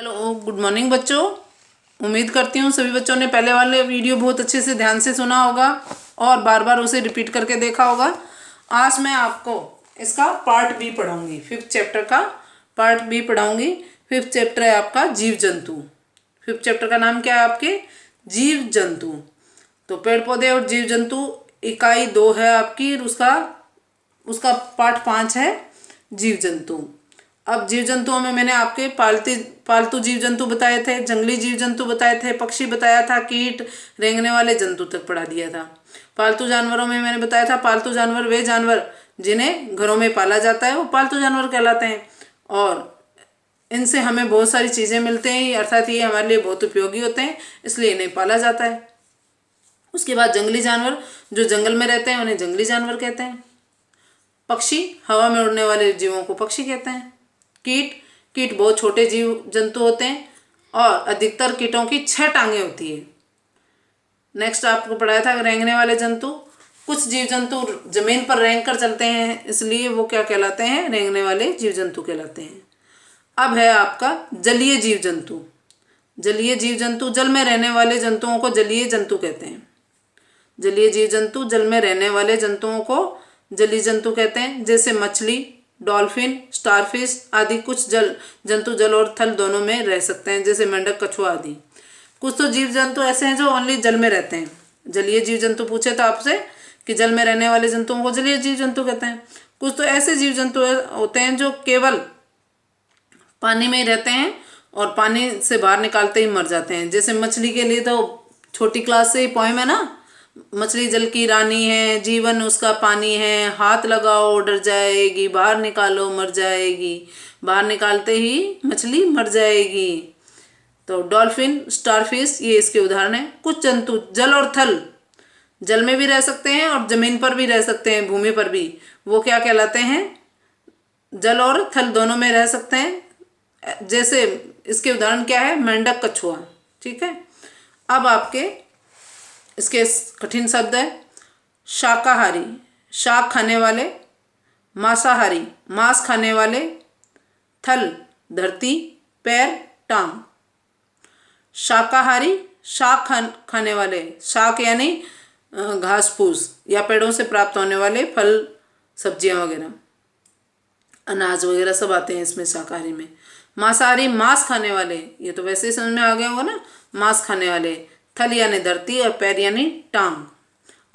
Hello, good morning बच्चों। उम्मीद करती हूँ सभी बच्चों ने पहले वाले वीडियो बहुत अच्छे से ध्यान से सुना होगा और बार बार उसे रिपीट करके देखा होगा। आज मैं आपको इसका पार्ट बी पढ़ाऊंगी, 5th चैप्टर का पार्ट बी पढ़ाऊंगी। 5th चैप्टर है आपका जीव जंतु। 5th चैप्टर का नाम क्या है आपके? जीव जंतु। तो पेड़ पौधे और जीव जंतु इकाई 2 है आपकी, उसका पार्ट 5 है जीव जंतु। अब जीव जंतुओं में मैंने आपके पालतू जीव जंतु बताए थे, जंगली जीव जंतु बताए थे, पक्षी बताया था, कीट, रेंगने वाले जंतु तक पढ़ा दिया था। पालतू जानवरों में मैंने बताया था पालतू जानवर वे जानवर जिन्हें घरों में पाला जाता है वो पालतू जानवर कहलाते हैं और इनसे हमें बहुत सारी चीज़ें मिलते हैं, अर्थात ये हमारे लिए बहुत उपयोगी होते हैं, इसलिए इन्हें पाला जाता है। उसके बाद जंगली जानवर जो जंगल में रहते हैं उन्हें जंगली जानवर कहते हैं। पक्षी हवा में उड़ने वाले जीवों को पक्षी कहते हैं। कीट बहुत छोटे जीव जंतु होते हैं और अधिकतर कीटों की 6 टांगें होती है। नेक्स्ट आपको पढ़ाया था रेंगने वाले जंतु। कुछ जीव जंतु जमीन पर रेंग कर चलते हैं, इसलिए वो क्या कहलाते हैं? रेंगने वाले जीव जंतु कहलाते हैं। अब है आपका जलीय जीव जंतु। जलीय जीव जंतु जल में रहने वाले जंतुओं को जलीय जंतु कहते हैं। जलीय जीव जंतु जल में रहने वाले जंतुओं को जलीय जंतु कहते हैं, जैसे मछली, डॉल्फिन, स्टारफिश आदि। कुछ जंतु जल और थल दोनों में रह सकते हैं, जैसे मेंढक, कछुआ आदि। कुछ तो जीव जंतु ऐसे हैं जो ओनली जल में रहते हैं। जलीय जीव जंतु पूछे तो आपसे कि जल में रहने वाले जंतुओं को जलीय जीव जंतु कहते हैं। कुछ तो ऐसे जीव जंतु होते हैं जो केवल पानी में ही रहते हैं और पानी से बाहर निकालते ही मर जाते हैं, जैसे मछली के लिए तो छोटी क्लास से ही पोएम है ना, मछली जल की रानी है, जीवन उसका पानी है, हाथ लगाओ डर जाएगी, बाहर निकालो मर जाएगी, बाहर निकालते ही मछली मर जाएगी। तो डॉल्फिन, स्टारफिश ये इसके उदाहरण हैं। कुछ जंतु जल और थल, जल में भी रह सकते हैं और जमीन पर भी रह सकते हैं, भूमि पर भी, वो क्या कहलाते हैं? जल और थल दोनों में रह सकते हैं। जैसे इसके उदाहरण क्या है? मेंढक, कछुआ। ठीक है। अब आपके इसके कठिन शब्द है। शाकाहारी, शाक खाने वाले। मांसाहारी, मांस खाने वाले। थल, धरती, पैर, टांग। शाकाहारी, शाक खाने वाले। शाक यानी घास फूस या पेड़ों से प्राप्त होने वाले फल, सब्जियां वगैरह, अनाज वगैरह सब आते हैं इसमें शाकाहारी में। मांसाहारी, मांस खाने वाले, ये तो वैसे ही समझ में आ गया होगा ना, मांस खाने वाले। थल यानी धरती और पैर यानी टांग।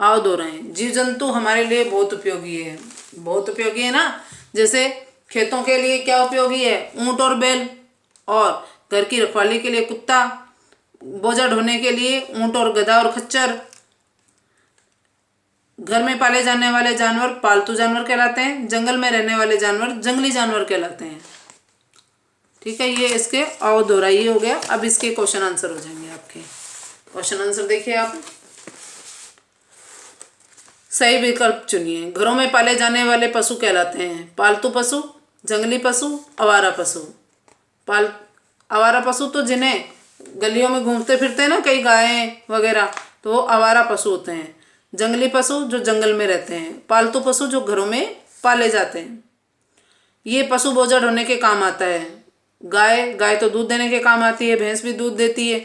आओ दोहराएं। जीव जंतु हमारे लिए बहुत उपयोगी है, बहुत उपयोगी है ना। जैसे खेतों के लिए क्या उपयोगी है? ऊंट और बैल। और घर की रखवाली के लिए कुत्ता। बोझा ढोने के लिए ऊंट और गधा और खच्चर। घर में पाले जाने वाले जानवर पालतू जानवर कहलाते हैं। जंगल में रहने वाले जानवर जंगली जानवर कहलाते हैं। ठीक है, ये इसके आओ दोहराइए हो गया। अब इसके क्वेश्चन आंसर हो जाएंगे आपके। क्वेश्चन आंसर देखिए आप। सही विकल्प चुनिए। घरों में पाले जाने वाले पशु कहलाते हैं पालतू पशु, जंगली पशु, आवारा पशु। आवारा पशु तो जिन्हें गलियों में घूमते फिरते हैं ना, कई गायें वगैरह, तो वो आवारा पशु होते हैं। जंगली पशु जो जंगल में रहते हैं। पालतू पशु जो घरों में पाले जाते हैं। ये पशु बोझा ढोने के काम आता है। गाय तो दूध देने के काम आती है, भैंस भी दूध देती है।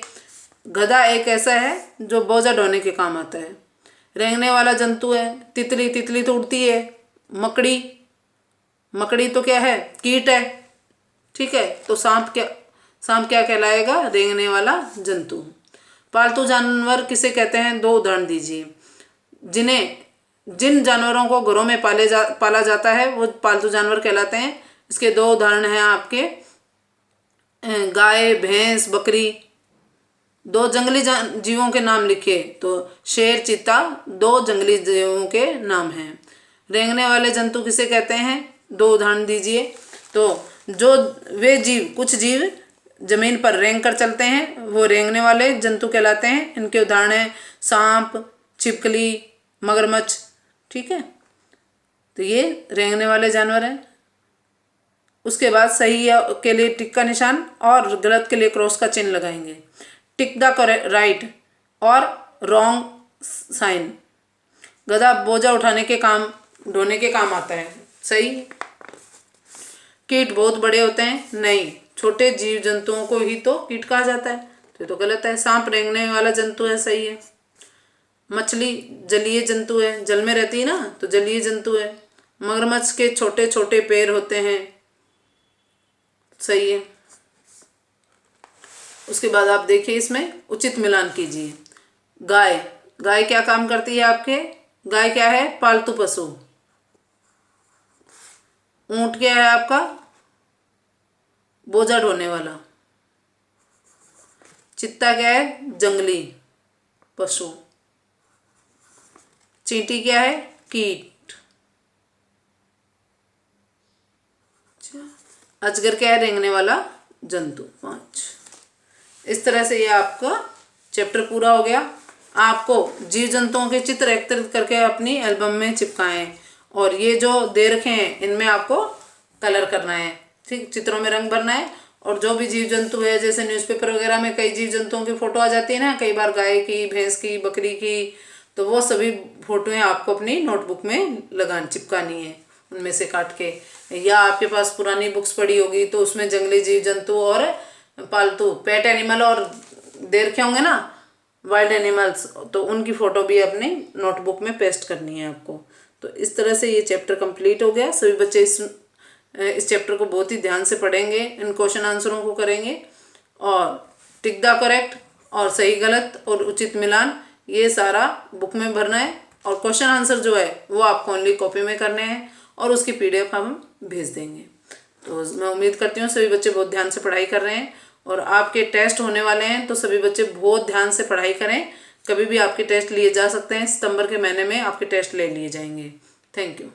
गधा एक ऐसा है जो बोझा ढोने के काम आता है। रेंगने वाला जंतु है तितली, तितली तो उड़ती है। मकड़ी तो क्या है? कीट है। ठीक है, तो सांप क्या कहलाएगा? रेंगने वाला जंतु। पालतू जानवर किसे कहते हैं? 2 उदाहरण दीजिए। जिन जानवरों को घरों में पाला जाता है वो पालतू जानवर कहलाते हैं। इसके 2 उदाहरण हैं आपके, गाय, भैंस, बकरी। 2 जंगली जीवों के नाम लिखिए, तो शेर, चीता 2 जंगली जीवों के नाम हैं। रेंगने वाले जंतु किसे कहते हैं? 2 उदाहरण दीजिए। तो जो वे जीव, कुछ जीव जमीन पर रेंग कर चलते हैं वो रेंगने वाले जंतु कहलाते हैं। इनके उदाहरण हैं सांप, छिपकली, मगरमच्छ। ठीक है, तो ये रेंगने वाले जानवर हैं। उसके बाद सही के लिए टिक का निशान और गलत के लिए क्रॉस का चिन्ह लगाएंगे। टिक द राइट और रॉन्ग साइन। गधा बोझा उठाने के काम, ढोने के काम आता है। सही। कीट बहुत बड़े होते हैं? नहीं। छोटे जीव जंतुओं को ही तो कीट कहा जाता है, तो ये तो गलत है। सांप रेंगने वाला जंतु है, सही है। मछली जलीय जंतु है, जल में रहती है ना, तो जलीय जंतु है। मगरमच्छ के छोटे छोटे पैर होते हैं, सही है। उसके बाद आप देखिए, इसमें उचित मिलान कीजिए। गाय, गाय क्या काम करती है आपके? गाय क्या है? पालतू पशु। ऊंट क्या है आपका? बोझा ढोने वाला। चित्ता क्या है? जंगली पशु। चींटी क्या है? कीट। अजगर क्या है? रेंगने वाला जंतु। 5। इस तरह से ये आपका चैप्टर पूरा हो गया। आपको जीव जंतुओं के चित्र एकत्रित करके अपनी एल्बम में चिपकाएं, और ये जो दे रखे हैं इनमें आपको कलर करना है, ठीक, चित्रों में रंग भरना है। और जो भी जीव जंतु है, जैसे न्यूज़पेपर वगैरह में कई जीव जंतुओं की फोटो आ जाती है ना, कई बार गाय की, भैंस की, बकरी की, तो वो सभी फोटोएं आपको अपनी नोटबुक में चिपकानी है, उनमें से काट के। या आपके पास पुरानी बुक्स पड़ी होगी तो उसमें जंगली जीव जंतु और पालतू पेट एनिमल और दे रखे होंगे ना, वाइल्ड एनिमल्स, तो उनकी फ़ोटो भी अपनी नोटबुक में पेस्ट करनी है आपको। तो इस तरह से ये चैप्टर कंप्लीट हो गया। सभी बच्चे इस चैप्टर को बहुत ही ध्यान से पढ़ेंगे, इन क्वेश्चन आंसरों को करेंगे, और टिक द करेक्ट और सही गलत और उचित मिलान, ये सारा बुक में भरना है। और क्वेश्चन आंसर जो है वो आपको ओनली कॉपी में करने हैं, और उसकी PDF हम भेज देंगे। तो मैं उम्मीद करती हूँ सभी बच्चे बहुत ध्यान से पढ़ाई कर रहे हैं, और आपके टेस्ट होने वाले हैं, तो सभी बच्चे बहुत ध्यान से पढ़ाई करें। कभी भी आपके टेस्ट लिए जा सकते हैं, सितंबर के महीने में आपके टेस्ट ले लिए जाएंगे। Thank you.